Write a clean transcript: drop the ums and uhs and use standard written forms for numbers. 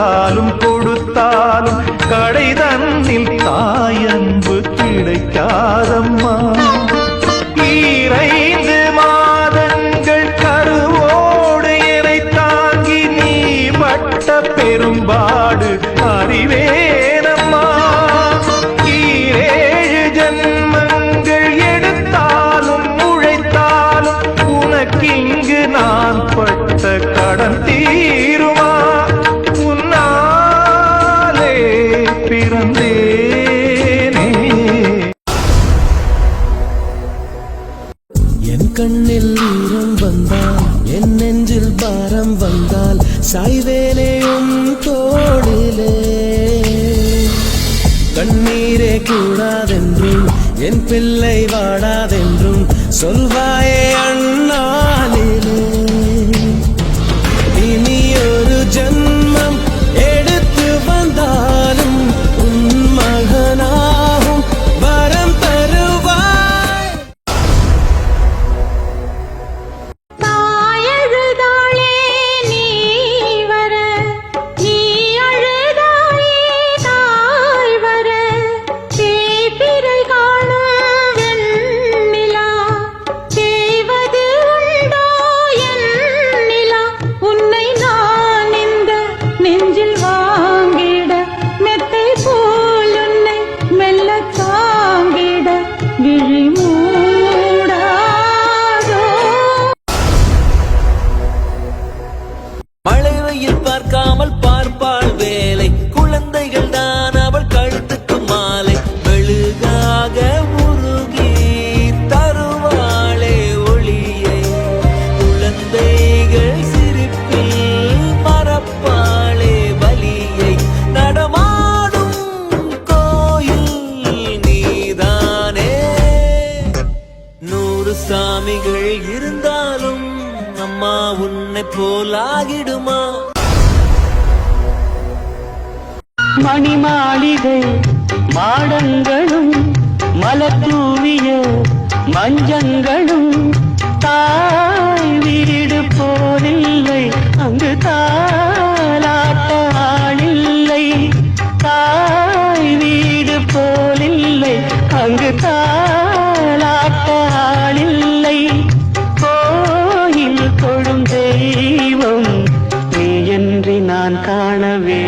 தந்தாலும் கொடுத்தாலும் கடை தன்னில் தாயன்பு கிடைக்காதம்மா. 2 மாதங்கள் கருவோடு என்னை தாங்கி நீ பட்ட பெரும்பாடு அறிவேனம்மா. 7 ஜன்மங்கள் எடுத்தாலும் உழைத்தாலும் உனக்கிங்கு நான் பட்ட கடன் தீருமா. உன்னாலே பிறந்தேனே. என் கண்ணில் ஈரம் வந்தால் என் நெஞ்சில் பாரம் வந்தால் சாய்வேலையும் தோடிலே. கண்ணீரே கூடாதென்றும் என் பிள்ளை வாடாதென்றும் சொல்வாயே அண்ணாலிலே. இனி ஒரு ஜன்மம் எடுத்து வந்தாலும் உன் மகனாகும் வரம் தருவாய். தாயழுதாளே நீ வர, நீ அழுதாயே தாய் வர. தேய்பிறை காணும் வெண்ணிலா செய்வது உண்டோ எண்ணிலா. உன்னை நான் இந்த நெஞ்சில் வாங்கிட மெத்தை போல் உன்னை மெல்ல தாங்கிட விழி மூடாதோ. மழை வெயில் பார்க்காமல் பார்ப்பாள் வேலை. குழந்தைகள் தான் அவள் கழுத்துக்கு மாலை. மெழுகாக உருகி தருவாளே ஒளியை. குழந்தைகள் சிரிப்பில் மறப்பாளே வலியை. நடமாடும் கோயில் நீதானே. 100 சாமிகள் இருந்தாலும் அம்மா உன்னை போலாகிடுமா. மணி மாளிகை மாடங்களும் மலர் தூவிய மஞ்சங்களும் தாய் வீடு போலில்லை. அங்கு தாலாட்ட ஆளில்லை. தாய் வீடு போலில்லை. அங்கு தாலாட்ட ஆளில்லை. கோயில் தொழும் தெய்வம் நீ என்று நான் காணவே